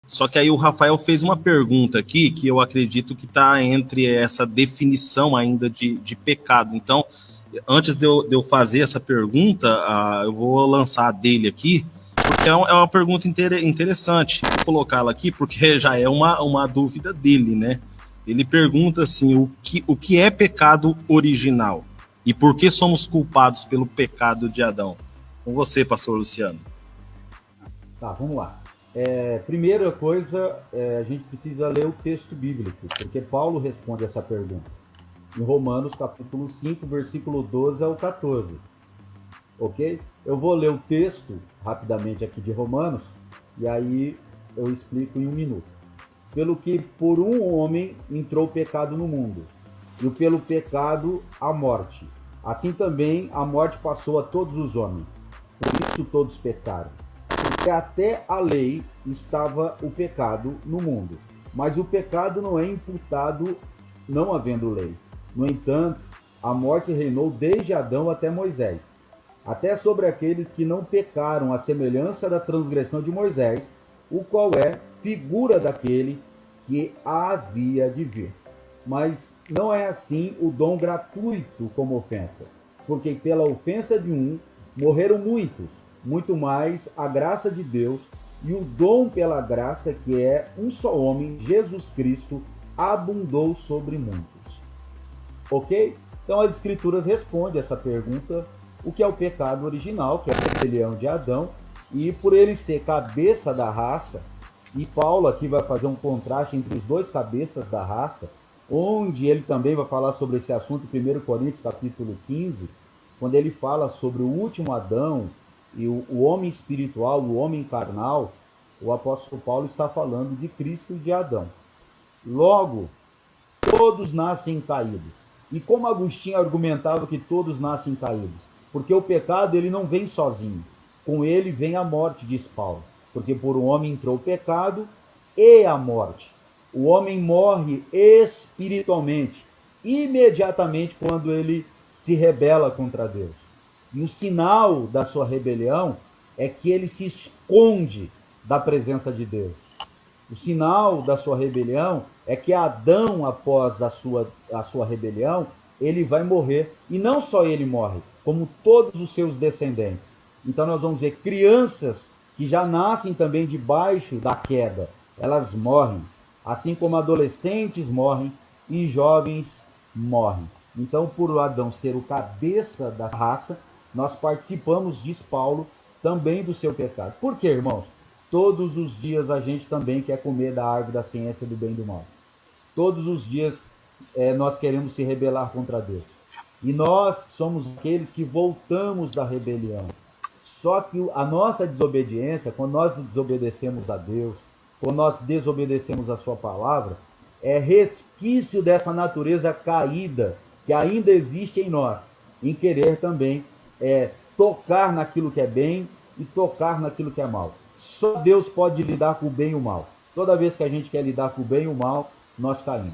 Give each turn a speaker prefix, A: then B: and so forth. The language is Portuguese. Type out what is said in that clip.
A: Só que aí o Rafael fez uma pergunta aqui que eu acredito que está entre essa definição ainda de pecado. Então, antes de eu fazer essa pergunta, eu vou lançar a dele aqui, porque é uma pergunta interessante. Vou colocá-la aqui porque já é uma dúvida dele, né? Ele pergunta assim, o que é pecado original? E por que somos culpados pelo pecado de Adão? Com você, pastor Luciano.
B: Tá, vamos lá. Primeira coisa, a gente precisa ler o texto bíblico, porque Paulo responde essa pergunta. Em Romanos, capítulo 5, versículo 12 ao 14. Ok? Eu vou ler o texto rapidamente aqui de Romanos, e aí eu explico em um minuto. Pelo que por um homem entrou o pecado no mundo, e pelo pecado a morte. Assim também a morte passou a todos os homens. Por isso todos pecaram. Porque até a lei estava o pecado no mundo. Mas o pecado não é imputado não havendo lei. No entanto, a morte reinou desde Adão até Moisés, até sobre aqueles que não pecaram à semelhança da transgressão de Moisés, o qual é figura daquele que havia de vir. Mas não é assim o dom gratuito como ofensa, porque pela ofensa de um morreram muitos, muito mais a graça de Deus e o dom pela graça, que é um só homem, Jesus Cristo, abundou sobre muitos. Ok? Então as Escrituras respondem essa pergunta, o que é o pecado original, que é a rebelião de Adão, e por ele ser cabeça da raça, e Paulo aqui vai fazer um contraste entre os dois cabeças da raça, onde ele também vai falar sobre esse assunto em 1 Coríntios capítulo 15, quando ele fala sobre o último Adão e o homem espiritual, o homem carnal, o apóstolo Paulo está falando de Cristo e de Adão. Logo, todos nascem caídos. E como Agostinho argumentava que todos nascem caídos? Porque o pecado ele não vem sozinho. Com ele vem a morte, diz Paulo. Porque por um homem entrou o pecado e a morte. O homem morre espiritualmente, imediatamente quando ele se rebela contra Deus. E o sinal da sua rebelião é que ele se esconde da presença de Deus. O sinal da sua rebelião é que Adão, após a sua rebelião, ele vai morrer. E não só ele morre, como todos os seus descendentes. Então nós vamos ver crianças que já nascem também debaixo da queda. Elas morrem. Assim como adolescentes morrem e jovens morrem. Então, por Adão ser o cabeça da raça, nós participamos, diz Paulo, também do seu pecado. Por quê, irmãos? Todos os dias a gente também quer comer da árvore da ciência do bem e do mal. Todos os dias nós queremos se rebelar contra Deus. E nós somos aqueles que voltamos da rebelião. Só que a nossa desobediência, quando nós desobedecemos a Deus, quando nós desobedecemos a sua palavra, é resquício dessa natureza caída que ainda existe em nós, em querer também tocar naquilo que é bem e tocar naquilo que é mal. Só Deus pode lidar com o bem e o mal. Toda vez que a gente quer lidar com o bem e o mal, nós caímos.